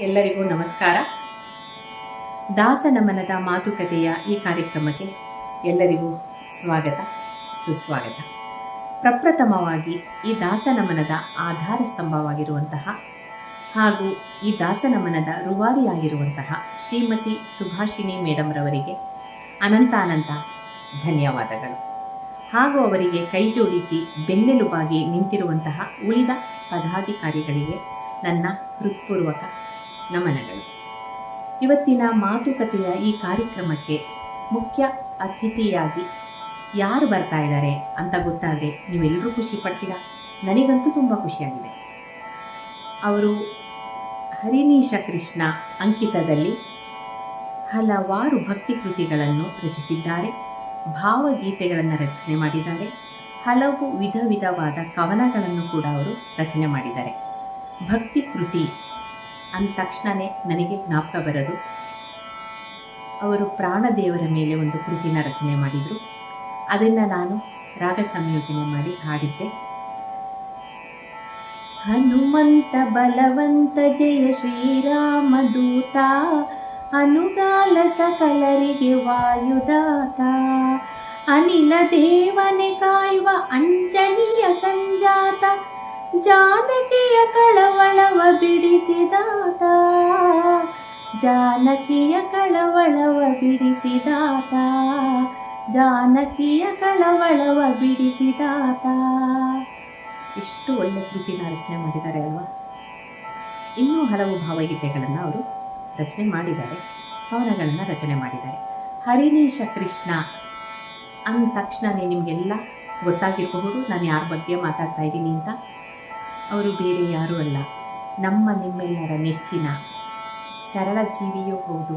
ಎಲ್ಲರಿಗೂ ನಮಸ್ಕಾರ. ದಾಸನಮನದ ಮಾತುಕತೆಯ ಈ ಕಾರ್ಯಕ್ರಮಕ್ಕೆ ಎಲ್ಲರಿಗೂ ಸ್ವಾಗತ, ಸುಸ್ವಾಗತ. ಪ್ರಪ್ರಥಮವಾಗಿ ಈ ದಾಸನಮನದ ಆಧಾರ ಸ್ತಂಭವಾಗಿರುವಂತಹ ಹಾಗೂ ಈ ದಾಸನಮನದ ರೂವಾರಿಯಾಗಿರುವಂತಹ ಶ್ರೀಮತಿ ಸುಭಾಷಿಣಿ ಮೇಡಮ್ರವರಿಗೆ ಅನಂತ ಧನ್ಯವಾದಗಳು. ಹಾಗೂ ಅವರಿಗೆ ಕೈ ಜೋಡಿಸಿ ಬೆನ್ನೆಲುಬಾಗಿ ನಿಂತಿರುವಂತಹ ಉಳಿದ ಪದಾಧಿಕಾರಿಗಳಿಗೆ ನನ್ನ ಹೃತ್ಪೂರ್ವಕ ನಮನಗಳು. ಇವತ್ತಿನ ಮಾತುಕತೆಯ ಈ ಕಾರ್ಯಕ್ರಮಕ್ಕೆ ಮುಖ್ಯ ಅತಿಥಿಯಾಗಿ ಯಾರು ಬರ್ತಾ ಇದ್ದಾರೆ ಅಂತ ಗೊತ್ತಾದರೆ ನೀವೆಲ್ಲರೂ ಖುಷಿ ಪಡ್ತೀರಾ. ನನಗಂತೂ ತುಂಬ ಖುಷಿಯಾಗಿದೆ. ಅವರು ಹರಿನೀಶ ಕೃಷ್ಣ ಅಂಕಿತದಲ್ಲಿ ಹಲವಾರು ಭಕ್ತಿ ಕೃತಿಗಳನ್ನು ರಚಿಸಿದ್ದಾರೆ, ಭಾವಗೀತೆಗಳನ್ನು ರಚನೆ ಮಾಡಿದ್ದಾರೆ, ಹಲವು ವಿಧವಾದ ಕವನಗಳನ್ನು ಕೂಡ ಅವರು ರಚನೆ ಮಾಡಿದ್ದಾರೆ. ಭಕ್ತಿ ಕೃತಿ ಅಂದ ತಕ್ಷಣವೇ ನನಗೆ ಜ್ಞಾಪಕ ಬರೋದು, ಅವರು ಪ್ರಾಣದೇವರ ಮೇಲೆ ಒಂದು ಕೃತಿನ ರಚನೆ ಮಾಡಿದರು. ಅದನ್ನು ನಾನು ರಾಗ ಸಂಯೋಜನೆ ಮಾಡಿ ಹಾಡಿದ್ದೆ. ಹನುಮಂತ ಬಲವಂತ ಜಯ ಶ್ರೀರಾಮ ದೂತ, ಅನುಗಾಲ ಸಕಲರಿಗೆ ವಾಯುದಾತ, ಅನಿಲ ದೇವನೆ ಕಾಯುವ ಅಂಜನಿಯ ಸಂಜಾತ, ಜಾನಕಿಯ ಕಳವಳವ ಬಿಡಿಸಿದಾತ, ಜಾನಕಿಯ ಕಳವಳವ ಬಿಡಿಸಿದಾತ, ಜಾನಕಿಯ ಕಳವಳವ ಬಿಡಿಸಿದಾತ. ಎಷ್ಟು ಒಳ್ಳೆ ಕೃತಿನ ರಚನೆ ಮಾಡಿದ್ದಾರೆ ಅಲ್ವಾ. ಇನ್ನೂ ಹಲವು ಭಾವಗೀತೆಗಳನ್ನು ಅವರು ರಚನೆ ಮಾಡಿದ್ದಾರೆ, ಕವನಗಳನ್ನು ರಚನೆ ಮಾಡಿದ್ದಾರೆ. ಹರಿನೀಶ ಕೃಷ್ಣ ಅಂದ ತಕ್ಷಣವೇ ನಿಮಗೆಲ್ಲ ಗೊತ್ತಾಗಿರಬಹುದು ನಾನು ಯಾರ ಬಗ್ಗೆ ಮಾತಾಡ್ತಾ ಇದ್ದೀನಿ ಅಂತ. ಅವರು ಬೇರೆ ಯಾರೂ ಅಲ್ಲ, ನಿಮ್ಮೆಲ್ಲರ ನೆಚ್ಚಿನ ಸರಳ ಜೀವಿಯೂ ಹೌದು,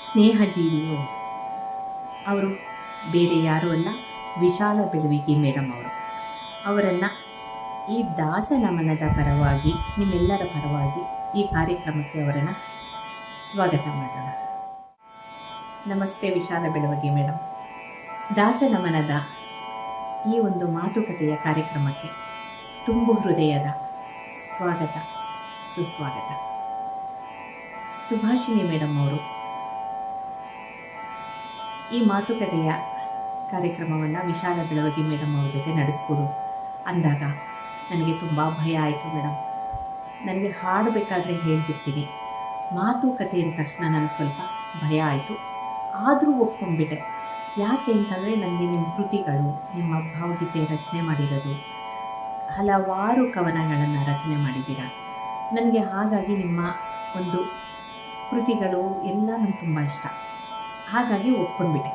ಸ್ನೇಹ ಜೀವಿಯೂ ಹೌದು. ಅವರು ಬೇರೆ ಯಾರೂ ಅಲ್ಲ, ವಿಶಾಲ ಬೆಳವಿಗೆ ಮೇಡಮ್ ಅವರು. ಅವರನ್ನು ಈ ದಾಸನಮನದ ಪರವಾಗಿ, ನಿಮ್ಮೆಲ್ಲರ ಪರವಾಗಿ ಈ ಕಾರ್ಯಕ್ರಮಕ್ಕೆ ಅವರನ್ನು ಸ್ವಾಗತ ಮಾಡೋಣ. ನಮಸ್ತೆ ವಿಶಾಲ ಬೆಳವಗೆ ಮೇಡಮ್. ದಾಸನಮನದ ಈ ಒಂದು ಮಾತುಕತೆಯ ಕಾರ್ಯಕ್ರಮಕ್ಕೆ ತುಂಬು ಹೃದಯದ ಸ್ವಾಗತ, ಸುಸ್ವಾಗತ. ಸುಭಾಷಿಣಿ ಮೇಡಮ್ ಅವರು ಈ ಮಾತುಕತೆಯ ಕಾರ್ಯಕ್ರಮವನ್ನು ವಿಶಾಲ ಬೆಳವಗೆ ಮೇಡಮ್ ಅವ್ರ ಜೊತೆ ನಡೆಸ್ಬೋದು ಅಂದಾಗ ನನಗೆ ತುಂಬ ಭಯ ಆಯಿತು ಮೇಡಮ್. ನನಗೆ ಹಾಡಬೇಕಾದ್ರೆ ಹೇಳಿಬಿಡ್ತೀನಿ, ಮಾತುಕತೆ ಅಂದ ತಕ್ಷಣ ನನಗೆ ಸ್ವಲ್ಪ ಭಯ ಆಯಿತು. ಆದರೂ ಒಪ್ಕೊಂಡ್ಬಿಟ್ಟೆ. ಯಾಕೆ ಅಂತಂದರೆ ನನಗೆ ನಿಮ್ಮ ಕೃತಿಗಳು, ನಿಮ್ಮ ಭಾವಗೀತೆ ರಚನೆ ಮಾಡಿರೋದು, ಹಲವಾರು ಕವನಗಳನ್ನು ರಚನೆ ಮಾಡಿದ್ದೀರಾ. ನನಗೆ ಹಾಗಾಗಿ ನಿಮ್ಮ ಒಂದು ಕೃತಿಗಳು ಎಲ್ಲ ನನಗೆ ತುಂಬ ಇಷ್ಟ. ಹಾಗಾಗಿ ಒಪ್ಕೊಂಡ್ಬಿಟ್ಟೆ.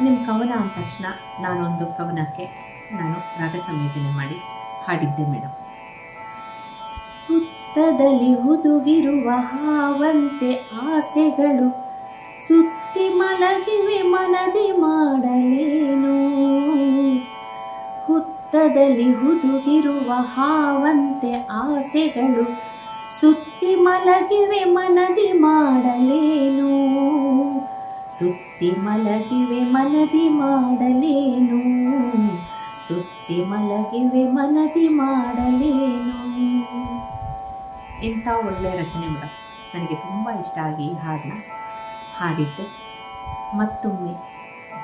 ನಿಮ್ಮ ಕವನ ಅಂದ ತಕ್ಷಣ ನಾನೊಂದು ಕವನಕ್ಕೆ ರಾಗ ಸಂಯೋಜನೆ ಮಾಡಿ ಹಾಡಿದ್ದೆ ಮೇಡಮ್. ಹುತ್ತದಲ್ಲಿ ಹುದುಗಿರುವ ಹಾವಂತೆ ಆಸೆಗಳು ಸುತ್ತಿ ಮಲಗಿವೆ ಮನದಿ ಮಾಡಲೇನು, ಹುತ್ತದಲ್ಲಿ ಹುದುಗಿರುವ ಹಾವಂತೆ ಆಸೆಗಳು ಸುತ್ತಿ ಮಲಗಿವೆ ಮನದಿ ಮಾಡಲೇನು, ಸುತ್ತಿ ಮಲಗಿವೆ ಮನದಿ ಮಾಡಲೇನು, ಸುತ್ತಿ ಮಲಗಿವೆ ಮನದಿ ಮಾಡಲೇನು. ಇಂಥ ಒಳ್ಳೆಯ ರಚನೆ ಮೇಡಮ್, ನನಗೆ ತುಂಬ ಇಷ್ಟ ಆಗಿ ಈ ಹಾಡನ್ನ ಹಾಡಿದ್ದೆ. ಮತ್ತೊಮ್ಮೆ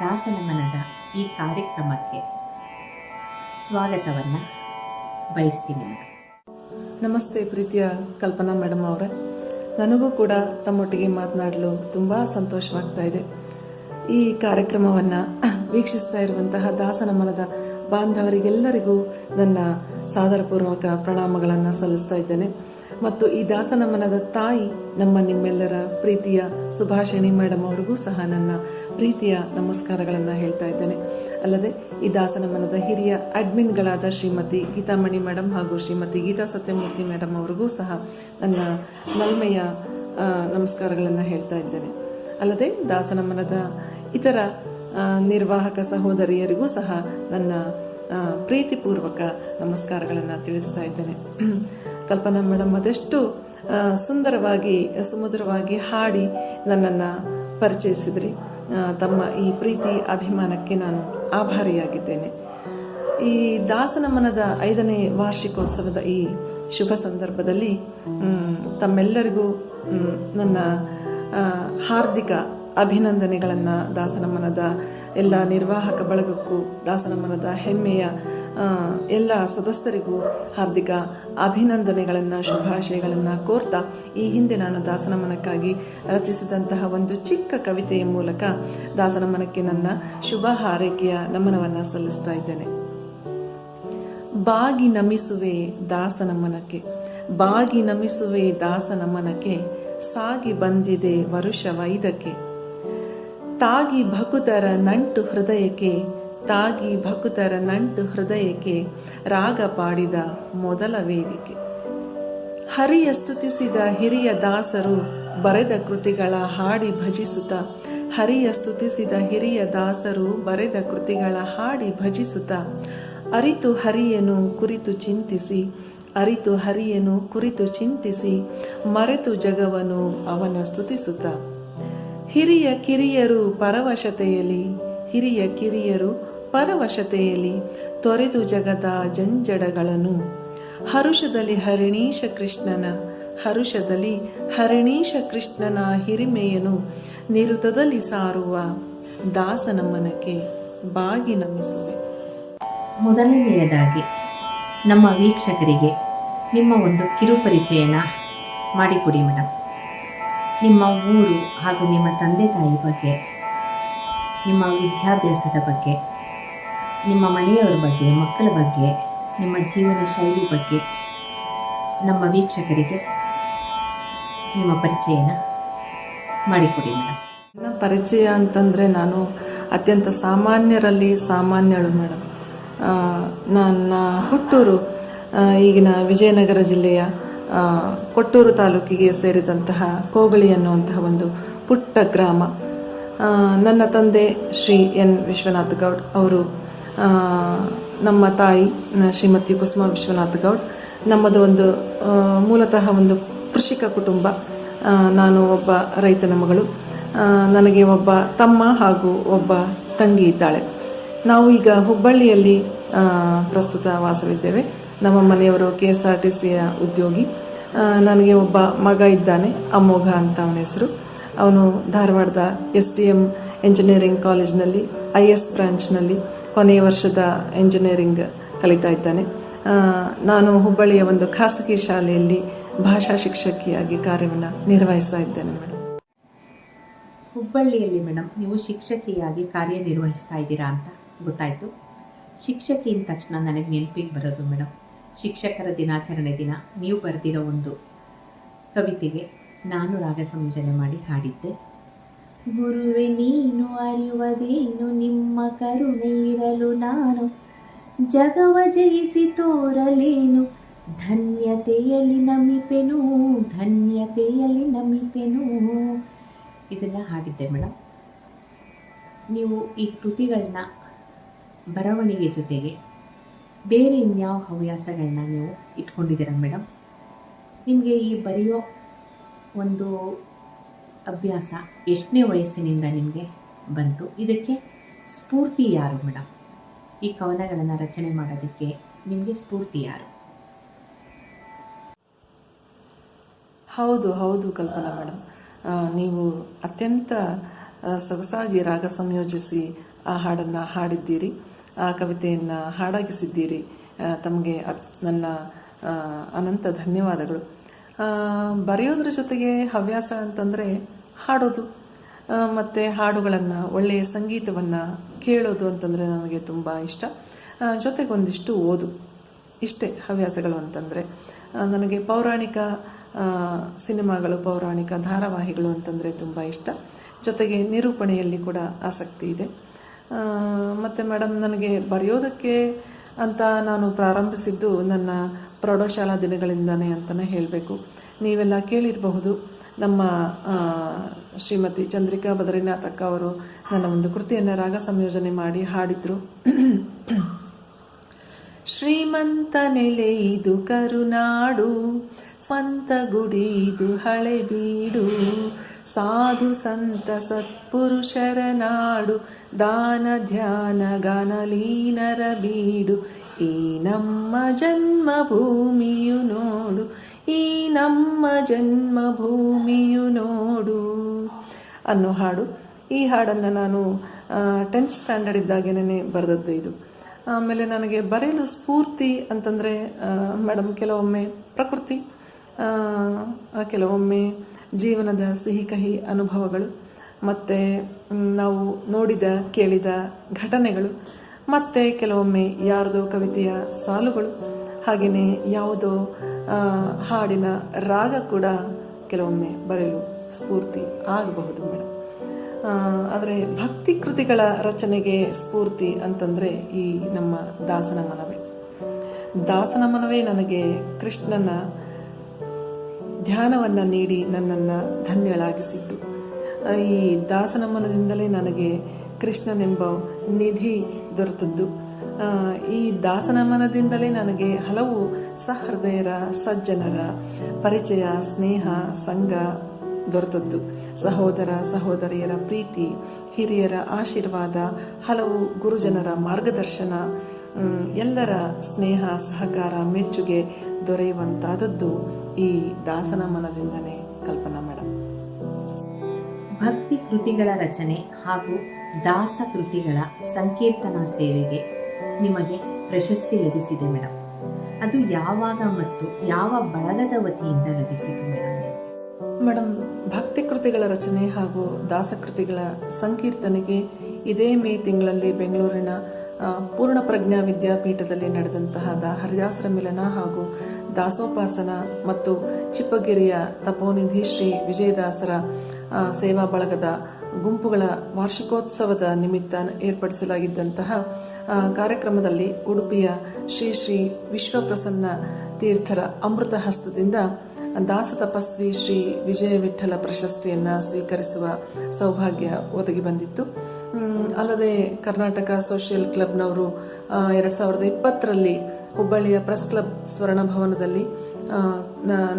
ದಾಸನಮನದ ಈ ಕಾರ್ಯಕ್ರಮಕ್ಕೆ ಸ್ವಾಗತವನ್ನು ಬಯಸ್ತೀನಿ ಮೇಡಮ್. ನಮಸ್ತೆ ಪ್ರೀತಿಯ ಕಲ್ಪನಾ ಮೇಡಮ್ ಅವರೇ. ನನಗೂ ಕೂಡ ತಮ್ಮೊಟ್ಟಿಗೆ ಮಾತನಾಡಲು ತುಂಬ ಸಂತೋಷವಾಗ್ತಾ ಇದೆ. ಈ ಕಾರ್ಯಕ್ರಮವನ್ನು ವೀಕ್ಷಿಸ್ತಾ ಇರುವಂತಹ ದಾಸನಮನದ ಬಾಂಧವರಿಗೆಲ್ಲರಿಗೂ ನನ್ನ ಸಾದರಪೂರ್ವಕ ಪ್ರಣಾಮಗಳನ್ನು ಸಲ್ಲಿಸ್ತಾ ಇದ್ದೇನೆ. ಮತ್ತು ಈ ದಾಸನಮನದ ತಾಯಿ ನಿಮ್ಮೆಲ್ಲರ ಪ್ರೀತಿಯ ಸುಭಾಷಿಣಿ ಮೇಡಮ್ ಅವರಿಗೂ ಸಹ ನನ್ನ ಪ್ರೀತಿಯ ನಮಸ್ಕಾರಗಳನ್ನು ಹೇಳ್ತಾ ಇದ್ದೇನೆ. ಅಲ್ಲದೆ ಈ ದಾಸನಮನದ ಹಿರಿಯ ಅಡ್ಮಿನ್ಗಳಾದ ಶ್ರೀಮತಿ ಗೀತಾಮಣಿ ಮೇಡಮ್ ಹಾಗೂ ಶ್ರೀಮತಿ ಗೀತಾ ಸತ್ಯಮೂರ್ತಿ ಮೇಡಮ್ ಅವರಿಗೂ ಸಹ ನನ್ನ ನಲ್ಮೆಯ ನಮಸ್ಕಾರಗಳನ್ನು ಹೇಳ್ತಾ ಇದ್ದೇನೆ. ಅಲ್ಲದೆ ದಾಸನಮನದ ಇತರ ನಿರ್ವಾಹಕ ಸಹೋದರಿಯರಿಗೂ ಸಹ ನನ್ನ ಪ್ರೀತಿಪೂರ್ವಕ ನಮಸ್ಕಾರಗಳನ್ನು ತಿಳಿಸ್ತಾ ಇದ್ದೇನೆ. ಕಲ್ಪನಾ ಮೇಡಮ್ ಅದೆಷ್ಟು ಸುಂದರವಾಗಿ ಸುಮಧುರವಾಗಿ ಹಾಡಿ ನನ್ನನ್ನು ಪರಿಚಯಿಸಿದ್ರಿ. ತಮ್ಮ ಈ ಪ್ರೀತಿ ಅಭಿಮಾನಕ್ಕೆ ನಾನು ಆಭಾರಿಯಾಗಿದ್ದೇನೆ. ಈ ದಾಸನಮನದ 5ನೇ ವಾರ್ಷಿಕೋತ್ಸವದ ಈ ಶುಭ ಸಂದರ್ಭದಲ್ಲಿ ತಮ್ಮೆಲ್ಲರಿಗೂ ನನ್ನ ಹಾರ್ದಿಕ ಅಭಿನಂದನೆಗಳನ್ನು, ದಾಸನಮನದ ಎಲ್ಲ ನಿರ್ವಾಹಕ ಬಳಗಕ್ಕೂ, ದಾಸನಮನದ ಹೆಮ್ಮೆಯ ಎಲ್ಲ ಸದಸ್ಯರಿಗೂ ಹಾರ್ದಿಕ ಅಭಿನಂದನೆಗಳನ್ನು, ಶುಭಾಶಯಗಳನ್ನು ಕೋರ್ತಾ ಈ ಹಿಂದೆ ನಾನು ದಾಸನಮನಕ್ಕಾಗಿ ರಚಿಸಿದಂತಹ ಒಂದು ಚಿಕ್ಕ ಕವಿತೆಯ ಮೂಲಕ ದಾಸನಮನಕ್ಕೆ ನನ್ನ ಶುಭ ಹಾರೈಕೆಯ ನಮನವನ್ನು ಸಲ್ಲಿಸ್ತಾ ಇದ್ದೇನೆ. ಬಾಗಿ ನಮಿಸುವೆ ದಾಸನಮನಕ್ಕೆ, ಬಾಗಿ ನಮಿಸುವೆ ದಾಸನಮನಕ್ಕೆ, ಸಾಗಿ ಬಂದಿದೆ ವರುಷವೈದಕ್ಕೆ, ತಾಗಿ ಭಕುತರ ನಂಟು ಹೃದಯಕ್ಕೆ, ತಾಗಿ ಭಕುತರ ನಂಟು ಹೃದಯಕ್ಕೆ, ರಾಗ ಪಾಡಿದ ಮೊದಲ ವೇದಿಕೆ. ಹರಿಯ ಸ್ತುತಿಸಿದ ಹಿರಿಯ ದಾಸರು ಬರೆದ ಕೃತಿಗಳ ಹಾಡಿ ಭಜಿಸುತ್ತ, ಹರಿಯ ಸ್ತುತಿಸಿದ ಹಿರಿಯ ದಾಸರು ಬರೆದ ಕೃತಿಗಳ ಹಾಡಿ ಭಜಿಸುತ್ತ, ಅರಿತು ಹರಿಯನು ಕುರಿತು ಚಿಂತಿಸಿ, ಅರಿತು ಹರಿಯನು ಕುರಿತು ಚಿಂತಿಸಿ, ಮರೆತು ಜಗವನು ಅವನ ಸ್ತುತಿಸುತ್ತ. ಹಿರಿಯ ಕಿರಿಯರು ಪರವಶತೆಯಲ್ಲಿ, ಹಿರಿಯ ಕಿರಿಯರು ಪರವಶತೆಯಲ್ಲಿ, ತೊರೆದು ಜಗದ ಜಂಜಡಗಳನ್ನು, ಹರುಷದಲ್ಲಿ ಹರಿಣೀಶ ಕೃಷ್ಣನ, ಹರುಷದಲ್ಲಿ ಹರಿಣೀಶ ಕೃಷ್ಣನ ಹಿರಿಮೆಯನು ನಿರುತದಲ್ಲಿ ಸಾರುವ ದಾಸನಮನಕ್ಕೆ ಬಾಗಿ ನಮಿಸುವೆ. ಮೊದಲನೆಯದಾಗಿ ನಮ್ಮ ವೀಕ್ಷಕರಿಗೆ ನಿಮ್ಮ ಒಂದು ಕಿರುಪರಿಚಯನ ಮಾಡಿಕೊಡಿ ಮೇಡಮ್. ನಿಮ್ಮ ಊರು ಹಾಗೂ ನಿಮ್ಮ ತಂದೆ ತಾಯಿ ಬಗ್ಗೆ, ನಿಮ್ಮ ವಿದ್ಯಾಭ್ಯಾಸದ ಬಗ್ಗೆ, ನಿಮ್ಮ ಮನೆಯವರ ಬಗ್ಗೆ, ಮಕ್ಕಳ ಬಗ್ಗೆ, ನಿಮ್ಮ ಜೀವನ ಶೈಲಿ ಬಗ್ಗೆ ನಮ್ಮ ವೀಕ್ಷಕರಿಗೆ ನಿಮ್ಮ ಪರಿಚಯನ ಮಾಡಿಕೊಡಿ ಮೇಡಮ್. ನನ್ನ ಪರಿಚಯ ಅಂತಂದರೆ ನಾನು ಅತ್ಯಂತ ಸಾಮಾನ್ಯರಲ್ಲಿ ಸಾಮಾನ್ಯಳು ಮೇಡಮ್. ನನ್ನ ಹುಟ್ಟೂರು ಈಗಿನ ವಿಜಯನಗರ ಜಿಲ್ಲೆಯ ಕೊಟ್ಟೂರು ತಾಲೂಕಿಗೆ ಸೇರಿದಂತಹ ಕೋಗಳಿ ಅನ್ನುವಂತಹ ಒಂದು ಪುಟ್ಟ ಗ್ರಾಮ. ನನ್ನ ತಂದೆ ಶ್ರೀ ಎನ್ ವಿಶ್ವನಾಥ್ ಗೌಡ್ ಅವರು, ನಮ್ಮ ತಾಯಿ ಶ್ರೀಮತಿ ಕುಸುಮ ವಿಶ್ವನಾಥ್ ಗೌಡ್. ನಮ್ಮದು ಒಂದು ಮೂಲತಃ ಒಂದು ಕೃಷಿಕ ಕುಟುಂಬ. ನಾನು ಒಬ್ಬ ರೈತನ ಮಗಳು. ನನಗೆ ಒಬ್ಬ ತಮ್ಮ ಹಾಗೂ ಒಬ್ಬ ತಂಗಿ ಇದ್ದಾಳೆ. ನಾವು ಈಗ ಹುಬ್ಬಳ್ಳಿಯಲ್ಲಿ ಪ್ರಸ್ತುತ ವಾಸವಿದ್ದೇವೆ. ನಮ್ಮ ಮನೆಯವರು KSRTCಯ ಉದ್ಯೋಗಿ. ನನಗೆ ಒಬ್ಬ ಮಗ ಇದ್ದಾನೆ, ಅಮೋಘ ಅಂತ ಅವನ ಹೆಸರು. ಅವನು ಧಾರವಾಡದ SDM ಎಂಜಿನಿಯರಿಂಗ್ ಕಾಲೇಜ್ನಲ್ಲಿ IS ಬ್ರಾಂಚ್ನಲ್ಲಿ ಕೊನೆಯ ವರ್ಷದ ಎಂಜಿನಿಯರಿಂಗ್ ಕಲಿತಾ ಇದ್ದಾನೆ. ನಾನು ಹುಬ್ಬಳ್ಳಿಯ ಒಂದು ಖಾಸಗಿ ಶಾಲೆಯಲ್ಲಿ ಭಾಷಾ ಶಿಕ್ಷಕಿಯಾಗಿ ಕಾರ್ಯವನ್ನು ನಿರ್ವಹಿಸ್ತಾ ಇದ್ದೇನೆ ಮೇಡಮ್. ಹುಬ್ಬಳ್ಳಿಯಲ್ಲಿ ಮೇಡಮ್ ನೀವು ಶಿಕ್ಷಕಿಯಾಗಿ ಕಾರ್ಯನಿರ್ವಹಿಸ್ತಾ ಇದ್ದೀರಾ ಅಂತ ಗೊತ್ತಾಯಿತು. ಶಿಕ್ಷಕಿ ಅಂದ ತಕ್ಷಣ ನನಗೆ ನೆನಪಿಗೆ ಬರೋದು ಮೇಡಮ್, ಶಿಕ್ಷಕರ ದಿನಾಚರಣೆ ದಿನ ನೀವು ಬರೆದಿರೋ ಒಂದು ಕವಿತೆಗೆ ನಾನು ರಾಗ ಸಂಯೋಜನೆ ಮಾಡಿ ಹಾಡಿದ್ದೆ. ಗುರುವೆ ನೀನು ಅರಿಯುವುದೇನು, ನಿಮ್ಮ ಕರುಣೆ ಇರಲು ನಾನು ಜಗವ ಜಯಿಸಿ ತೋರಲೇನು, ಧನ್ಯತೆಯಲ್ಲಿ ನಮಿಪೆನು, ಧನ್ಯತೆಯಲ್ಲಿ ನಮಿಪೆನು. ಇದನ್ನು ಹಾಡಿದ್ದೆ ಮೇಡಮ್. ನೀವು ಈ ಕೃತಿಗಳನ್ನ ಬರವಣಿಗೆ ಜೊತೆಗೆ ಬೇರೆ ಇನ್ಯಾವ ಹವ್ಯಾಸಗಳನ್ನ ನೀವು ಇಟ್ಕೊಂಡಿದ್ದೀರಾ ಮೇಡಮ್? ನಿಮಗೆ ಈ ಬರೆಯೋ ಒಂದು ಅಭ್ಯಾಸ ಎಷ್ಟನೇ ವಯಸ್ಸಿನಿಂದ ನಿಮಗೆ ಬಂತು? ಇದಕ್ಕೆ ಸ್ಫೂರ್ತಿ ಯಾರು ಮೇಡಮ್? ಈ ಕವನಗಳನ್ನು ರಚನೆ ಮಾಡೋದಕ್ಕೆ ನಿಮಗೆ ಸ್ಫೂರ್ತಿ ಯಾರು? ಹೌದು ಕಲ್ಪನಾ ಮೇಡಮ್, ನೀವು ಅತ್ಯಂತ ಸೊಗಸಾಗಿ ರಾಗ ಸಂಯೋಜಿಸಿ ಆ ಹಾಡನ್ನು ಹಾಡಿದ್ದೀರಿ, ಆ ಕವಿತೆಯನ್ನು ಹಾಡಾಗಿಸಿದ್ದೀರಿ. ತಮಗೆ ನನ್ನ ಅನಂತ ಧನ್ಯವಾದಗಳು. ಬರೆಯೋದ್ರ ಜೊತೆಗೆ ಹವ್ಯಾಸ ಅಂತಂದರೆ ಹಾಡೋದು ಮತ್ತು ಹಾಡುಗಳನ್ನು, ಒಳ್ಳೆಯ ಸಂಗೀತವನ್ನು ಕೇಳೋದು ಅಂತಂದರೆ ನನಗೆ ತುಂಬ ಇಷ್ಟ. ಜೊತೆಗೊಂದಿಷ್ಟು ಓದು, ಇಷ್ಟೇ ಹವ್ಯಾಸಗಳು ಅಂತಂದರೆ. ನನಗೆ ಪೌರಾಣಿಕ ಸಿನಿಮಾಗಳು, ಪೌರಾಣಿಕ ಧಾರಾವಾಹಿಗಳು ಅಂತಂದರೆ ತುಂಬ ಇಷ್ಟ. ಜೊತೆಗೆ ನಿರೂಪಣೆಯಲ್ಲಿ ಕೂಡ ಆಸಕ್ತಿ ಇದೆ. ಮತ್ತು ಮೇಡಮ್, ನನಗೆ ಬರೆಯೋದಕ್ಕೆ ಅಂತ ನಾನು ಪ್ರಾರಂಭಿಸಿದ್ದು ನನ್ನ ಪ್ರೌಢಶಾಲಾ ದಿನಗಳಿಂದನೇ ಅಂತಲೇ ಹೇಳಬೇಕು. ನೀವೆಲ್ಲ ಕೇಳಿರಬಹುದು, ನಮ್ಮ ಶ್ರೀಮತಿ ಚಂದ್ರಿಕಾ ಬದ್ರಿನಾಥ್ ಅಕ್ಕ ಅವರು ನನ್ನ ಒಂದು ಕೃತಿಯನ್ನು ರಾಗ ಸಂಯೋಜನೆ ಮಾಡಿ ಹಾಡಿದರು. ಶ್ರೀಮಂತ ನೆಲೆ ಇದು ಕರುನಾಡು, ಸ್ವಂತ ಗುಡಿ ಇದು ಹಳೆಬೀಡು, ಸಾಧು ಸಂತ ಸತ್ಪುರುಷರ ನಾಡು, ದಾನ ಧ್ಯಾನ ಗಾನಲೀನರ ಬೀಡು ಈ ನಮ್ಮ ಜನ್ಮಭೂಮಿಯು ನೋಡು, ಈ ನಮ್ಮ ಜನ್ಮಭೂಮಿಯು ನೋಡು ಅನ್ನೋ ಹಾಡು. ಈ ಹಾಡನ್ನು ನಾನು 10th ಸ್ಟ್ಯಾಂಡರ್ಡ್ ಇದ್ದಾಗೇನೆ ಬರೆದದ್ದು ಇದು. ಆಮೇಲೆ ನನಗೆ ಬರೆಯಲು ಸ್ಫೂರ್ತಿ ಅಂತಂದರೆ ಮೇಡಮ್ ಕೆಲವೊಮ್ಮೆ ಪ್ರಕೃತಿ, ಕೆಲವೊಮ್ಮೆ ಜೀವನದ ಸಿಹಿ ಕಹಿ ಅನುಭವಗಳು, ಮತ್ತು ನಾವು ನೋಡಿದ ಕೇಳಿದ ಘಟನೆಗಳು, ಮತ್ತು ಕೆಲವೊಮ್ಮೆ ಯಾರದೋ ಕವಿತೆಯ ಸಾಲುಗಳು, ಹಾಗೆಯೇ ಯಾವುದೋ ಹಾಡಿನ ರಾಗ ಕೂಡ ಕೆಲವೊಮ್ಮೆ ಬರೆಯಲು ಸ್ಫೂರ್ತಿ ಆಗಬಹುದು ಮೇಡಮ್. ಆದರೆ ಭಕ್ತಿ ಕೃತಿಗಳ ರಚನೆಗೆ ಸ್ಫೂರ್ತಿ ಅಂತಂದರೆ ಈ ನಮ್ಮ ದಾಸನ ಮನವೇ. ದಾಸನ ಮನವೇ ನನಗೆ ಕೃಷ್ಣನ ಧ್ಯಾನವನ್ನು ನೀಡಿ ನನ್ನನ್ನು ಧನ್ಯಳಾಗಿಸಿದ್ದು. ಈ ದಾಸನ ಮನದಿಂದಲೇ ನನಗೆ ಕೃಷ್ಣನೆಂಬ ನಿಧಿ ದೊರೆತದ್ದು. ಈ ದಾಸನ ಮನದಿಂದಲೇ ನನಗೆ ಹಲವು ಸಹೃದಯರ ಸಜ್ಜನರ ಪರಿಚಯ, ಸ್ನೇಹ, ಸಂಗ ದೊರೆತದ್ದು. ಸಹೋದರ ಸಹೋದರಿಯರ ಪ್ರೀತಿ, ಹಿರಿಯರ ಆಶೀರ್ವಾದ, ಹಲವು ಗುರುಜನರ ಮಾರ್ಗದರ್ಶನ, ಎಲ್ಲರ ಸ್ನೇಹ ಸಹಕಾರ ಮೆಚ್ಚುಗೆ ದೊರೆಯುವಂತಾದದ್ದು ಈ ದಾಸನ ಮನದಿಂದನೇ ಕಲ್ಪನಾ ಮೇಡಮ್. ಭಕ್ತಿ ಕೃತಿಗಳ ರಚನೆ ಹಾಗೂ ದಾಸ ಕೃತಿಗಳ ಸಂಕೀರ್ತನಾ ಸೇವೆಗೆ ನಿಮಗೆ ಪ್ರಶಸ್ತಿ ಲಭಿಸಿದೆ ಮೇಡಮ್. ಅದು ಯಾವಾಗ ಮತ್ತು ಯಾವ ಬಳಗದ ವತಿಯಿಂದ ಲಭಿಸಿತು ಮೇಡಮ್? ಮೇಡಮ್, ಭಕ್ತಿ ಕೃತಿಗಳ ರಚನೆ ಹಾಗೂ ದಾಸಕೃತಿಗಳ ಸಂಕೀರ್ತನೆಗೆ ಇದೇ ಮೇ ತಿಂಗಳಲ್ಲಿ ಬೆಂಗಳೂರಿನ ಪೂರ್ಣ ಪ್ರಜ್ಞಾ ವಿದ್ಯಾಪೀಠದಲ್ಲಿ ನಡೆದಂತಹ ಹರಿದಾಸರ ಮಿಲನ ಹಾಗೂ ದಾಸೋಪಾಸನ ಮತ್ತು ಚಿಪ್ಪಗಿರಿಯ ತಪೋನಿಧಿ ಶ್ರೀ ವಿಜಯದಾಸರ ಸೇವಾ ಬಳಗದ ಗುಂಪುಗಳ ವಾರ್ಷಿಕೋತ್ಸವದ ನಿಮಿತ್ತ ಏರ್ಪಡಿಸಲಾಗಿದ್ದಂತಹ ಕಾರ್ಯಕ್ರಮದಲ್ಲಿ ಉಡುಪಿಯ ಶ್ರೀ ಶ್ರೀ ವಿಶ್ವಪ್ರಸನ್ನ ತೀರ್ಥರ ಅಮೃತ ಹಸ್ತದಿಂದ ದಾಸ ತಪಸ್ವಿ ಶ್ರೀ ವಿಜಯ ವಿಠಲ ಪ್ರಶಸ್ತಿಯನ್ನು ಸ್ವೀಕರಿಸುವ ಸೌಭಾಗ್ಯ ಒದಗಿ ಬಂದಿತ್ತು. ಅಲ್ಲದೆ ಕರ್ನಾಟಕ ಸೋಷಿಯಲ್ ಕ್ಲಬ್ನವರು 2020ರಲ್ಲಿ ಹುಬ್ಬಳ್ಳಿಯ ಪ್ರೆಸ್ ಕ್ಲಬ್ ಸ್ವರ್ಣ ಭವನದಲ್ಲಿ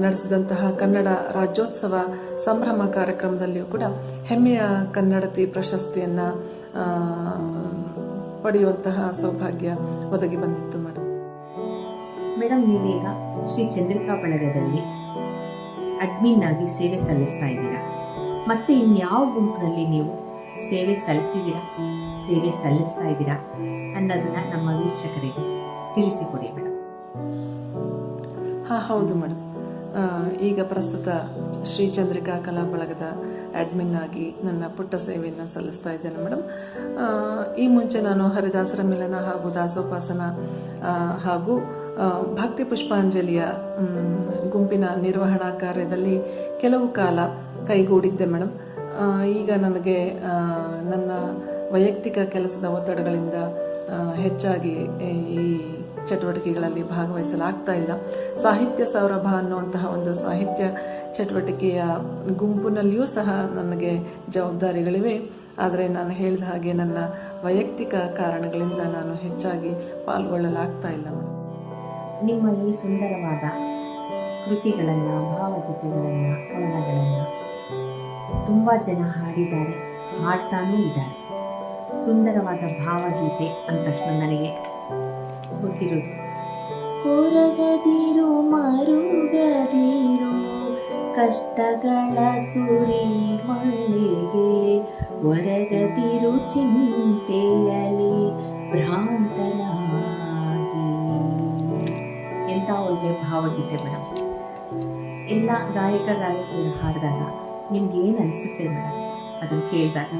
ನಡೆಸಿದಂತಹ ಕನ್ನಡ ರಾಜ್ಯೋತ್ಸವ ಸಂಭ್ರಮ ಕಾರ್ಯಕ್ರಮದಲ್ಲಿಯೂ ಕೂಡ ಹೆಮ್ಮೆಯ ಕನ್ನಡತಿ ಪ್ರಶಸ್ತಿಯನ್ನು ಪಡೆಯುವಂತಹ ಸೌಭಾಗ್ಯ ಒದಗಿ ಬಂದಿತ್ತು ಮೇಡಮ್. ನೀವೀಗ ಶ್ರೀ ಚಂದ್ರಿಕಾ ಬಳಗದಲ್ಲಿ ಅಡ್ಮಿನ್ ಆಗಿ ಸೇವೆ ಸಲ್ಲಿಸ್ತಾ ಇದ್ದೀರಾ. ಮತ್ತೆ ಇನ್ಯಾವ ಗುಂಪಿನಲ್ಲಿ ನೀವು ಸೇವೆ ಸಲ್ಲಿಸ್ತಾ ಇದ್ದೀರಾ ಅನ್ನೋದನ್ನ ನಮ್ಮ ವೀಕ್ಷಕರಿಗೆ ತಿಳಿಸಿಕೊಡಿ ಮೇಡಮ್. ಹೌದು ಮೇಡಮ್. ಈಗ ಪ್ರಸ್ತುತ ಶ್ರೀ ಚಂದ್ರಿಕಾ ಕಲಾ ಬಳಗದ ಅಡ್ಮಿನ್ ಆಗಿ ನನ್ನ ಪುಟ್ಟ ಸೇವೆಯನ್ನು ಸಲ್ಲಿಸ್ತಾ ಇದ್ದೇನೆ ಮೇಡಮ್. ಈ ಮುಂಚೆ ನಾನು ಹರಿದಾಸರ ಮಿಲನ ಹಾಗೂ ದಾಸೋಪಾಸನ ಹಾಗೂ ಭಕ್ತಿ ಪುಷ್ಪಾಂಜಲಿಯ ಗುಂಪಿನ ನಿರ್ವಹಣಾ ಕಾರ್ಯದಲ್ಲಿ ಕೆಲವು ಕಾಲ ಕೈಗೂಡಿದ್ದೆ ಮೇಡಮ್. ಈಗ ನನಗೆ ನನ್ನ ವೈಯಕ್ತಿಕ ಕೆಲಸದ ಒತ್ತಡಗಳಿಂದ ಹೆಚ್ಚಾಗಿ ಈ ಚಟುವಟಿಕೆಗಳಲ್ಲಿ ಭಾಗವಹಿಸಲಾಗ್ತಾ ಇಲ್ಲ. ಸಾಹಿತ್ಯ ಸೌರಭ ಅನ್ನುವಂತಹ ಒಂದು ಸಾಹಿತ್ಯ ಚಟುವಟಿಕೆಯ ಗುಂಪಿನಲ್ಲಿಯೂ ಸಹ ನನಗೆ ಜವಾಬ್ದಾರಿಗಳಿವೆ. ಆದರೆ ನಾನು ಹೇಳಿದ ಹಾಗೆ ನನ್ನ ವೈಯಕ್ತಿಕ ಕಾರಣಗಳಿಂದ ನಾನು ಹೆಚ್ಚಾಗಿ ಪಾಲ್ಗೊಳ್ಳಲಾಗ್ತಾ ಇಲ್ಲ ಮೇಡಮ್. ನಿಮ್ಮ ಈ ಸುಂದರವಾದ ಕೃತಿಗಳನ್ನು, ಭಾವಗೀತೆಗಳನ್ನು, ಕವನಗಳನ್ನು ತುಂಬ ಜನ ಹಾಡಿದ್ದಾರೆ, ಹಾಡ್ತಾನೂ ಇದ್ದಾರೆ. ಸುಂದರವಾದ ಭಾವಗೀತೆ ಅಂದ ತಕ್ಷಣ ನನಗೆ ಗೊತ್ತಿರೋದು ಕೊರಗದಿರು ಮರುಗದಿರು ಕಷ್ಟಗಳ ಸುರಿ ಮಳೆಗೆ ಒರಗದಿರು ಚಿಂತೆಯಲಿ ಭ್ರಾಂತನಾಗಿ. ಎಂಥ ಒಳ್ಳೆ ಭಾವಗೀತೆ ಮೇಡಮ್. ಎಲ್ಲ ಗಾಯಕಿಯರು ಹಾಡಿದಾಗ ನಿಮ್ಗೆ ಏನು ಅನಿಸುತ್ತೆ ಮೇಡಮ್ ಅದನ್ನು ಕೇಳಿದಾಗ?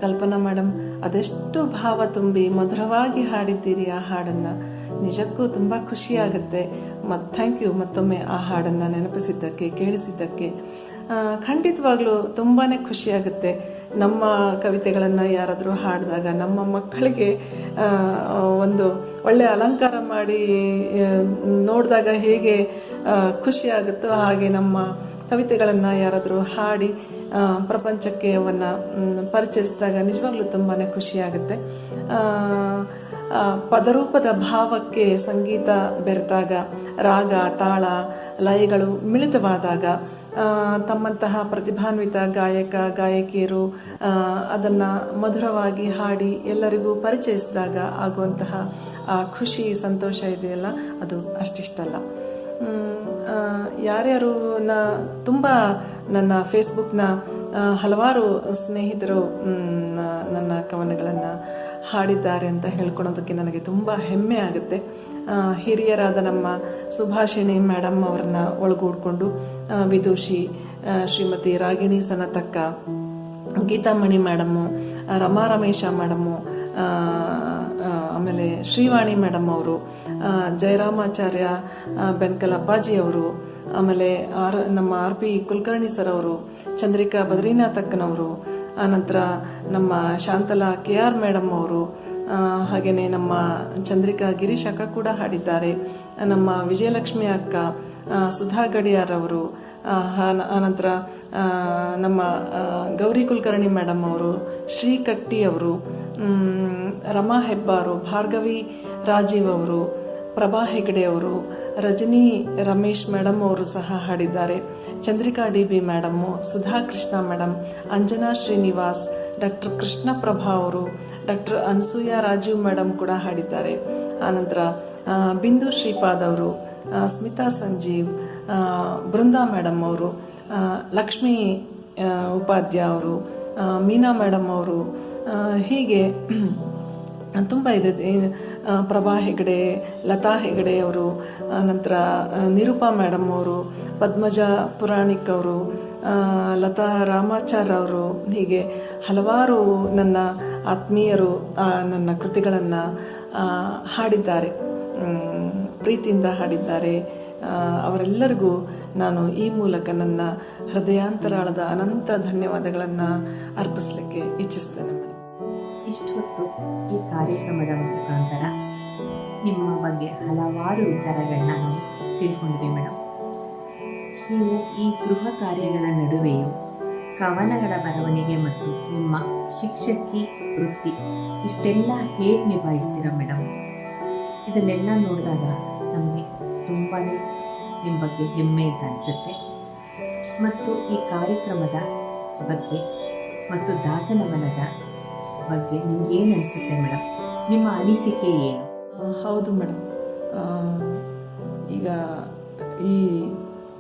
ಕಲ್ಪನಾ ಮೇಡಮ್, ಅದೆಷ್ಟು ಭಾವ ತುಂಬಿ ಮಧುರವಾಗಿ ಹಾಡಿದ್ದೀರಿ ಆ ಹಾಡನ್ನು. ನಿಜಕ್ಕೂ ತುಂಬ ಖುಷಿಯಾಗುತ್ತೆ. ಥ್ಯಾಂಕ್ ಯು ಮತ್ತೊಮ್ಮೆ ಆ ಹಾಡನ್ನು ನೆನಪಿಸಿದ್ದಕ್ಕೆ, ಕೇಳಿಸಿದ್ದಕ್ಕೆ. ಖಂಡಿತವಾಗ್ಲೂ ತುಂಬಾ ಖುಷಿಯಾಗುತ್ತೆ. ನಮ್ಮ ಕವಿತೆಗಳನ್ನು ಯಾರಾದರೂ ಹಾಡಿದಾಗ ನಮ್ಮ ಮಕ್ಕಳಿಗೆ ಒಂದು ಒಳ್ಳೆ ಅಲಂಕಾರ ಮಾಡಿ ನೋಡಿದಾಗ ಹೇಗೆ ಖುಷಿಯಾಗುತ್ತೋ ಹಾಗೆ ನಮ್ಮ ಕವಿತೆಗಳನ್ನು ಯಾರಾದರೂ ಹಾಡಿ ಪ್ರಪಂಚಕ್ಕೆ ಅವನ್ನು ಪರಿಚಯಿಸಿದಾಗ ನಿಜವಾಗ್ಲೂ ತುಂಬಾ ಖುಷಿಯಾಗುತ್ತೆ. ಪದರೂಪದ ಭಾವಕ್ಕೆ ಸಂಗೀತ ಬೆರೆತಾಗ, ರಾಗ ತಾಳ ಲಯಗಳು ಮಿಳಿತವಾದಾಗ ತಮ್ಮಂತಹ ಪ್ರತಿಭಾನ್ವಿತ ಗಾಯಕ ಗಾಯಕಿಯರು ಅದನ್ನು ಮಧುರವಾಗಿ ಹಾಡಿ ಎಲ್ಲರಿಗೂ ಪರಿಚಯಿಸಿದಾಗ ಆಗುವಂತಹ ಆ ಖುಷಿ ಸಂತೋಷ ಇದೆಯಲ್ಲ, ಅದು ಅಷ್ಟಿಷ್ಟಲ್ಲ. ಯಾರ್ಯಾರು ತುಂಬ ನನ್ನ ಫೇಸ್ಬುಕ್ನ ಹಲವಾರು ಸ್ನೇಹಿತರು ನನ್ನ ಕವನಗಳನ್ನು ಹಾಡಿದ್ದಾರೆ ಅಂತ ಹೇಳ್ಕೊಳೋದಕ್ಕೆ ನನಗೆ ತುಂಬ ಹೆಮ್ಮೆ ಆಗುತ್ತೆ. ಹಿರಿಯರಾದ ನಮ್ಮ ಸುಭಾಷಿಣಿ ಮೇಡಮ್ ಅವರನ್ನ ಒಳಗೂಡಿಕೊಂಡು ವಿದೂಷಿ ಶ್ರೀಮತಿ ರಾಗಿಣಿ ಸನತಕ್ಕ, ಗೀತಾಮಣಿ ಮೇಡಮ್ಮು, ರಮಾ ರಮೇಶ ಮೇಡಮ್ಮು, ಆಮೇಲೆ ಶ್ರೀವಾಣಿ ಮೇಡಮ್ ಅವರು, ಜಯರಾಮಾಚಾರ್ಯ ಬೆನ್ಕಲ್ ಅಪ್ಪಾಜಿ ಅವರು, ಆಮೇಲೆ ನಮ್ಮ RP ಕುಲಕರ್ಣಿ ಸರ್ ಅವರು, ಚಂದ್ರಿಕಾ ಬದ್ರಿನಾಥ್ ಅಕ್ಕನವರು, ಆನಂತರ ನಮ್ಮ ಶಾಂತಲಾ KR ಮೇಡಮ್ ಅವರು, ಹಾಗೆಯೇ ನಮ್ಮ ಚಂದ್ರಿಕಾ ಗಿರೀಶ್ ಅಕ್ಕ ಕೂಡ ಹಾಡಿದ್ದಾರೆ, ನಮ್ಮ ವಿಜಯಲಕ್ಷ್ಮಿ ಅಕ್ಕ, ಸುಧಾ ಗಡಿಯಾರ್ ಅವರು, ಆನಂತರ ನಮ್ಮ ಗೌರಿ ಕುಲಕರ್ಣಿ ಮೇಡಮ್ ಅವರು, ಶ್ರೀ ಕಟ್ಟಿ ಅವರು, ರಮಾ ಹೆಬ್ಬಾರು, ಭಾರ್ಗವಿ ರಾಜೀವ್ ಅವರು, ಪ್ರಭಾ ಹೆಗಡೆ ಅವರು, ರಜನಿ ರಮೇಶ್ ಮೇಡಮ್ ಅವರು ಸಹ ಹಾಡಿದ್ದಾರೆ. Chandrika DB madam, Sudha Krishna madam, Anjana Srinivas, doctor Krishna Prabha ಅವರು, ಡಾಕ್ಟರ್ ಅನ್ಸೂಯ ರಾಜೀವ್ ಮೇಡಮ್ ಕೂಡ ಹಾಡಿದ್ದಾರೆ. ಆನಂತರ ಬಿಂದು ಶ್ರೀಪಾದ್ ಅವರು, ಸ್ಮಿತಾ ಸಂಜೀವ್, ಬೃಂದಾ ಮೇಡಮ್ ಅವರು, ಲಕ್ಷ್ಮೀ ಉಪಾಧ್ಯ ಅವರು, ಮೀನಾ ಮೇಡಮ್ ಅವರು, ಹೀಗೆ ತುಂಬ ಇದೆ. ಪ್ರಭಾ ಹೆಗಡೆ, ಲತಾ ಹೆಗಡೆ ಅವರು, ನಂತರ ನಿರೂಪಾ ಮೇಡಮ್ ಅವರು, ಪದ್ಮಜ ಪುರಾಣಿಕ್ ಅವರು, ಲತಾ ರಾಮಾಚಾರ್ ಅವರು, ಹೀಗೆ ಹಲವಾರು ನನ್ನ ಆತ್ಮೀಯರು ನನ್ನ ಕೃತಿಗಳನ್ನು ಹಾಡಿದ್ದಾರೆ, ಪ್ರೀತಿಯಿಂದ ಹಾಡಿದ್ದಾರೆ. ಅವರೆಲ್ಲರಿಗೂ ನಾನು ಈ ಮೂಲಕ ನನ್ನ ಹೃದಯಾಂತರಾಳದ ಅನಂತ ಧನ್ಯವಾದಗಳನ್ನು ಅರ್ಪಿಸಲಿಕ್ಕೆ ಇಚ್ಛಿಸ್ತೇನೆ. ಇಷ್ಟು ಹೊತ್ತು ಈ ಕಾರ್ಯಕ್ರಮದ ಮುಖಾಂತರ ನಿಮ್ಮ ಬಗ್ಗೆ ಹಲವಾರು ವಿಚಾರಗಳನ್ನ ನಾವು ತಿಳ್ಕೊಂಡ್ವಿ ಮೇಡಮ್. ನೀವು ಈ ಗೃಹ ಕಾರ್ಯಗಳ ನಡುವೆಯೂ ಕವನಗಳ ಬರವಣಿಗೆ ಮತ್ತು ನಿಮ್ಮ ಶಿಕ್ಷಕಿ ವೃತ್ತಿ ಇಷ್ಟೆಲ್ಲ ಹೇಗೆ ನಿಭಾಯಿಸ್ತೀರ ಮೇಡಮ್? ಇದನ್ನೆಲ್ಲ ನೋಡಿದಾಗ ನಮಗೆ ತುಂಬಾ ನಿಮ್ಮ ಬಗ್ಗೆ ಹೆಮ್ಮೆ ಅಂತ ಅನಿಸುತ್ತೆ. ಮತ್ತು ಈ ಕಾರ್ಯಕ್ರಮದ ಬಗ್ಗೆ ಮತ್ತು ದಾಸನವನದ ಬಗ್ಗೆ ನಿಮ್ಗೆ ಏನು ಅನಿಸುತ್ತೆ ಮೇಡಮ್? ನಿಮ್ಮ ಅನಿಸಿಕೆ ಏನು? ಹೌದು ಮೇಡಮ್, ಈಗ ಈ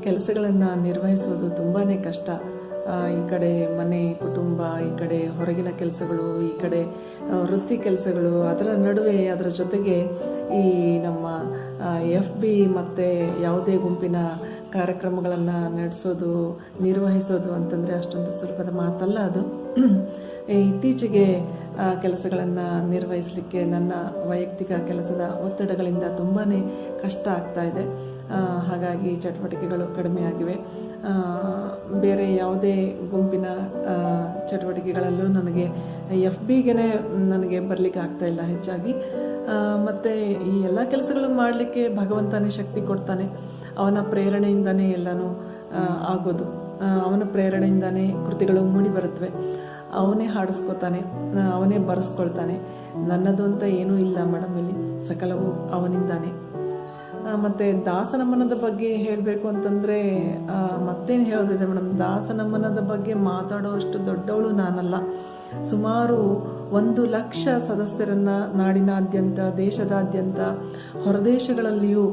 ಕೆಲಸಗಳನ್ನು ನಿರ್ವಹಿಸೋದು ತುಂಬಾ ಕಷ್ಟ. ಈ ಕಡೆ ಮನೆ ಕುಟುಂಬ, ಈ ಕಡೆ ಹೊರಗಿನ ಕೆಲಸಗಳು, ಈ ಕಡೆ ವೃತ್ತಿ ಕೆಲಸಗಳು, ಅದರ ನಡುವೆ ಅದರ ಜೊತೆಗೆ ಈ ನಮ್ಮ FB ಮತ್ತು ಯಾವುದೇ ಗುಂಪಿನ ಕಾರ್ಯಕ್ರಮಗಳನ್ನು ನಡೆಸೋದು ನಿರ್ವಹಿಸೋದು ಅಂತಂದರೆ ಅಷ್ಟೊಂದು ಸುಲಭದ ಮಾತಲ್ಲ ಅದು. ಇತ್ತೀಚೆಗೆ ಕೆಲಸಗಳನ್ನು ನಿರ್ವಹಿಸಲಿಕ್ಕೆ ನನ್ನ ವೈಯಕ್ತಿಕ ಕೆಲಸದ ಒತ್ತಡಗಳಿಂದ ತುಂಬಾ ಕಷ್ಟ ಆಗ್ತಾ ಇದೆ. ಹಾಗಾಗಿ ಚಟುವಟಿಕೆಗಳು ಕಡಿಮೆ ಆಗಿವೆ. ಬೇರೆ ಯಾವುದೇ ಗುಂಪಿನ ಚಟುವಟಿಕೆಗಳಲ್ಲೂ ನನಗೆ FBಗೆ ನನಗೆ ಬರಲಿಕ್ಕೆ ಆಗ್ತಾ ಇಲ್ಲ ಹೆಚ್ಚಾಗಿ. ಮತ್ತು ಈ ಎಲ್ಲ ಕೆಲಸಗಳು ಮಾಡಲಿಕ್ಕೆ ಭಗವಂತನೇ ಶಕ್ತಿ ಕೊಡ್ತಾನೆ. ಅವನ ಪ್ರೇರಣೆಯಿಂದನೇ ಎಲ್ಲನೂ ಆಗೋದು. ಅವನ ಪ್ರೇರಣೆಯಿಂದನೇ ಕೃತಿಗಳು ಮೂಡಿ ಬರುತ್ತವೆ. ಅವನೇ ಹಾಡಿಸ್ಕೊತಾನೆ, ಅವನೇ ಬರೆಸ್ಕೊಳ್ತಾನೆ. ನನ್ನದು ಅಂತ ಏನೂ ಇಲ್ಲ ಮೇಡಮ್, ಇಲ್ಲಿ ಸಕಲವು ಅವನಿಂದಾನೆ. ಮತ್ತು ದಾಸನಮನದ ಬಗ್ಗೆ ಹೇಳಬೇಕು ಅಂತಂದರೆ ಮತ್ತೇನು ಹೇಳೋದಿದೆ ಮೇಡಮ್, ದಾಸನಮನದ ಬಗ್ಗೆ ಮಾತಾಡೋಷ್ಟು ದೊಡ್ಡವಳು ನಾನಲ್ಲ. ಸುಮಾರು 1 ಲಕ್ಷ ಸದಸ್ಯರನ್ನು ನಾಡಿನಾದ್ಯಂತ, ದೇಶದಾದ್ಯಂತ, ಹೊರದೇಶಗಳಲ್ಲಿಯೂ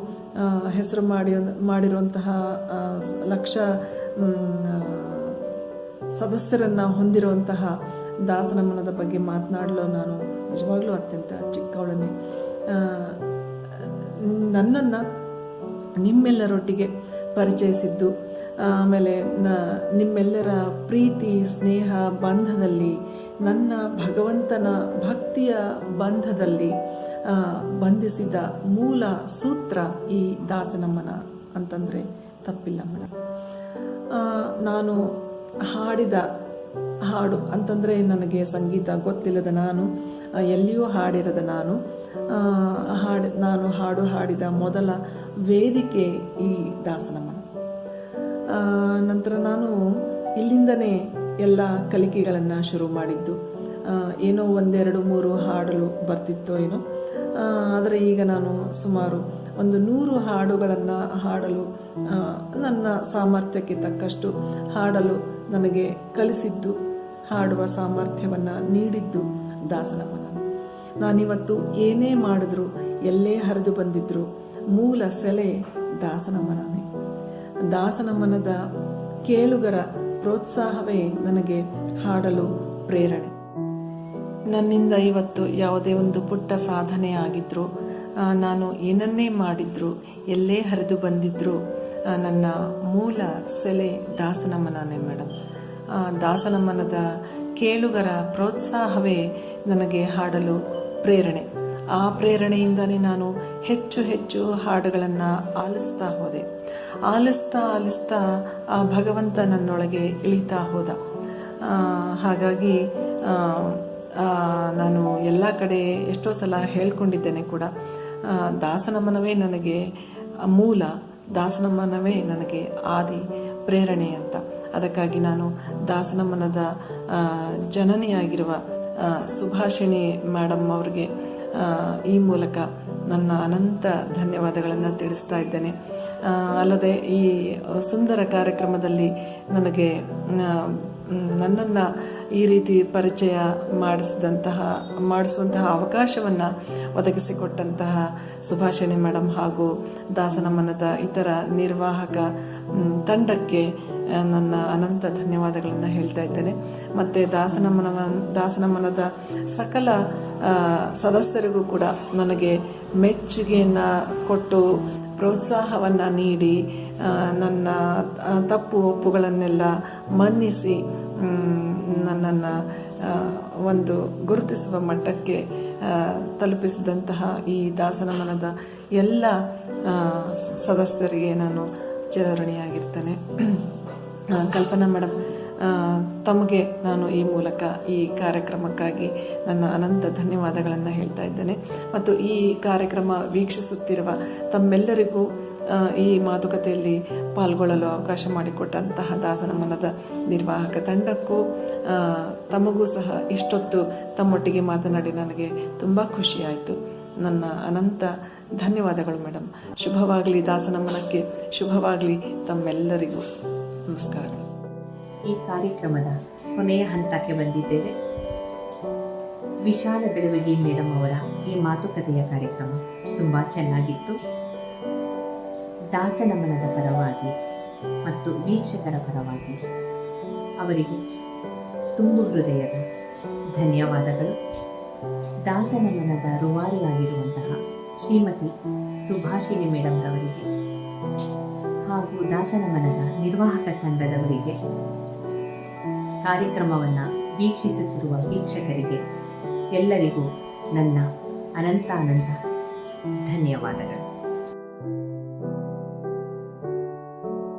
ಹೆಸರು ಮಾಡಿರುವಂತಹ ಲಕ್ಷ ಸದಸ್ಯರನ್ನು ಹೊಂದಿರುವಂತಹ ದಾಸನಮನದ ಬಗ್ಗೆ ಮಾತನಾಡಲು ನಾನು ನಿಜವಾಗ್ಲೂ ಅತ್ಯಂತ ಚಿಕ್ಕವಳನ್ನೇ. ನನ್ನನ್ನು ನಿಮ್ಮೆಲ್ಲರೊಟ್ಟಿಗೆ ಪರಿಚಯಿಸಿದ್ದು, ಆಮೇಲೆ ನಿಮ್ಮೆಲ್ಲರ ಪ್ರೀತಿ ಸ್ನೇಹ ಬಂಧದಲ್ಲಿ, ನನ್ನ ಭಗವಂತನ ಭಕ್ತಿಯ ಬಂಧದಲ್ಲಿ ಬಂಧಿಸಿದ ಮೂಲ ಸೂತ್ರ ಈ ದಾಸನಮನ ಅಂತಂದರೆ ತಪ್ಪಿಲ್ಲ ಮೇಡಮ್. ನಾನು ಹಾಡಿದ ಹಾಡು ಅಂತಂದರೆ ನನಗೆ ಸಂಗೀತ ಗೊತ್ತಿಲ್ಲದ ನಾನು, ಎಲ್ಲಿಯೂ ಹಾಡಿರದ ನಾನು ಹಾಡು ಹಾಡಿದ ಮೊದಲ ವೇದಿಕೆ ಈ ದಾಸನಮನ. ನಂತರ ನಾನು ಇಲ್ಲಿಂದನೇ ಎಲ್ಲ ಕಲಿಕೆಗಳನ್ನು ಶುರು ಮಾಡಿದ್ದು. ಏನೋ 1, 2, 3 ಹಾಡಲು ಬರ್ತಿತ್ತೋ ಏನೋ, ಆದರೆ ಈಗ ನಾನು ಸುಮಾರು ಒಂದು 100 ಹಾಡುಗಳನ್ನು ಹಾಡಲು ನನ್ನ ಸಾಮರ್ಥ್ಯಕ್ಕೆ ತಕ್ಕಷ್ಟು ಹಾಡಲು ನನಗೆ ಕಲಿಸಿದ್ದು, ಹಾಡುವ ಸಾಮರ್ಥ್ಯವನ್ನು ನೀಡಿದ್ದು ದಾಸನಮ್ಮನ. ನಾನಿವತ್ತು ಏನೇ ಮಾಡಿದ್ರು, ಎಲ್ಲೇ ಹರಿದು ಬಂದಿದ್ರು, ಮೂಲ ಸೆಲೆ ದಾಸನಮ್ಮನೇ. ದಾಸನಮ್ಮನದ ಕೇಳುಗರ ಪ್ರೋತ್ಸಾಹವೇ ನನಗೆ ಹಾಡಲು ಪ್ರೇರಣೆ. ನನ್ನಿಂದ ಇವತ್ತು ಯಾವುದೇ ಒಂದು ಪುಟ್ಟ ಸಾಧನೆ ಆಗಿದ್ರು, ನಾನು ಏನನ್ನೇ ಮಾಡಿದ್ರು, ಎಲ್ಲೇ ಹರಿದು ಬಂದಿದ್ರು, ನನ್ನ ಮೂಲ ಸೆಲೆ ದಾಸನಮ್ಮನೇ ಮೇಡಮ್. ದಾಸನಮ್ಮನದ ಕೇಳುಗರ ಪ್ರೋತ್ಸಾಹವೇ ನನಗೆ ಹಾಡಲು ಪ್ರೇರಣೆ. ಆ ಪ್ರೇರಣೆಯಿಂದನೇ ನಾನು ಹೆಚ್ಚು ಹೆಚ್ಚು ಹಾಡುಗಳನ್ನು ಆಲಿಸ್ತಾ ಹೋದೆ. ಆಲಿಸ್ತಾ ಆ ಭಗವಂತ ನನ್ನೊಳಗೆ ಇಳಿತಾ ಹೋದ. ಹಾಗಾಗಿ ನಾನು ಎಲ್ಲ ಕಡೆ ಎಷ್ಟೋ ಸಲ ಹೇಳ್ಕೊಂಡಿದ್ದೇನೆ ಕೂಡ, ದಾಸನಮ್ಮನವೇ ನನಗೆ ಮೂಲ, ದಾಸನಮ್ಮನವೇ ನನಗೆ ಆದಿ ಪ್ರೇರಣೆ ಅಂತ. ಅದಕ್ಕಾಗಿ ನಾನು ದಾಸನಮ್ಮನದ ಜನನಿಯಾಗಿರುವ ಸುಭಾಷಿಣಿ ಮೇಡಮ್ ಅವರಿಗೆ ಈ ಮೂಲಕ ನನ್ನ ಅನಂತ ಧನ್ಯವಾದಗಳನ್ನು ತಿಳಿಸ್ತಾ ಇದ್ದೇನೆ. ಅಲ್ಲದೆ ಈ ಸುಂದರ ಕಾರ್ಯಕ್ರಮದಲ್ಲಿ ನನಗೆ ನನ್ನನ್ನು ಈ ರೀತಿ ಪರಿಚಯ ಮಾಡಿಸುವಂತಹ ಅವಕಾಶವನ್ನು ಒದಗಿಸಿಕೊಟ್ಟಂತಹ ಸುಭಾಷಿಣಿ ಮೇಡಮ್ ಹಾಗೂ ದಾಸನಮ್ಮನದ ಇತರ ನಿರ್ವಾಹಕ ತಂಡಕ್ಕೆ ನನ್ನ ಅನಂತ ಧನ್ಯವಾದಗಳನ್ನು ಹೇಳ್ತಾ ಇದ್ದೇನೆ. ಮತ್ತು ದಾಸನಮ್ಮನದ ಸಕಲ ಸದಸ್ಯರಿಗೂ ಕೂಡ ನನಗೆ ಮೆಚ್ಚುಗೆಯನ್ನು ಕೊಟ್ಟು ಪ್ರೋತ್ಸಾಹವನ್ನು ನೀಡಿ ನನ್ನ ತಪ್ಪು ಒಪ್ಪುಗಳನ್ನೆಲ್ಲ ಮನ್ನಿಸಿ ನನ್ನನ್ನು ಒಂದು ಗುರುತಿಸುವ ಮಟ್ಟಕ್ಕೆ ತಲುಪಿಸಿದಂತಹ ಈ ದಾಸನಮ್ಮನದ ಎಲ್ಲ ಸದಸ್ಯರಿಗೆ ನಾನು ಚಿರಋಣಿಯಾಗಿರ್ತೇನೆ. ಕಲ್ಪನಾ ಮೇಡಮ್, ತಮಗೆ ನಾನು ಈ ಮೂಲಕ ಈ ಕಾರ್ಯಕ್ರಮಕ್ಕಾಗಿ ನನ್ನ ಅನಂತ ಧನ್ಯವಾದಗಳನ್ನು ಹೇಳ್ತಾ ಇದ್ದೇನೆ. ಮತ್ತು ಈ ಕಾರ್ಯಕ್ರಮ ವೀಕ್ಷಿಸುತ್ತಿರುವ ತಮ್ಮೆಲ್ಲರಿಗೂ ಈ ಮಾತುಕತೆಯಲ್ಲಿ ಪಾಲ್ಗೊಳ್ಳಲು ಅವಕಾಶ ಮಾಡಿಕೊಟ್ಟಂತಹ ದಾಸನಮ್ಮನದ ನಿರ್ವಾಹಕ ತಂಡಕ್ಕೂ ತಮಗೂ ಸಹ ಇಷ್ಟೊತ್ತು ತಮ್ಮೊಟ್ಟಿಗೆ ಮಾತನಾಡಿ ನನಗೆ ತುಂಬ ಖುಷಿಯಾಯಿತು. ನನ್ನ ಅನಂತ ಧನ್ಯವಾದಗಳು ಮೇಡಮ್. ಶುಭವಾಗಲಿ ದಾಸನಮ್ಮನಕ್ಕೆ, ಶುಭವಾಗಲಿ ತಮ್ಮೆಲ್ಲರಿಗೂ. ನಮಸ್ಕಾರಗಳು. ಈ ಕಾರ್ಯಕ್ರಮದ ಕೊನೆಯ ಹಂತಕ್ಕೆ ಬಂದಿದ್ದೇವೆ. ವಿಶಾಲ ಬೆಳವಗಿ ಮೇಡಮ್ ಅವರ ಈ ಮಾತುಕತೆಯ ಕಾರ್ಯಕ್ರಮ ತುಂಬ ಚೆನ್ನಾಗಿತ್ತು. ದಾಸನಮ್ಮನದ ಪರವಾಗಿ ಮತ್ತು ವೀಕ್ಷಕರ ಪರವಾಗಿ ಅವರಿಗೆ ತುಂಬು ಹೃದಯದ ಧನ್ಯವಾದಗಳು. ದಾಸನಮ್ಮನದ ರೂವಾರಿಯಾಗಿರುವಂತಹ ಶ್ರೀಮತಿ ಸುಭಾಷಿಣಿ ಮೇಡಮ್ರವರಿಗೆ ಹಾಗೂ ದಾಸನಮ್ಮನದ ನಿರ್ವಾಹಕ ತಂಡದವರಿಗೆ, ಕಾರ್ಯಕ್ರಮವನ್ನು ವೀಕ್ಷಿಸುತ್ತಿರುವ ವೀಕ್ಷಕರಿಗೆ ಎಲ್ಲರಿಗೂ ನನ್ನ ಅನಂತ ಧನ್ಯವಾದಗಳು.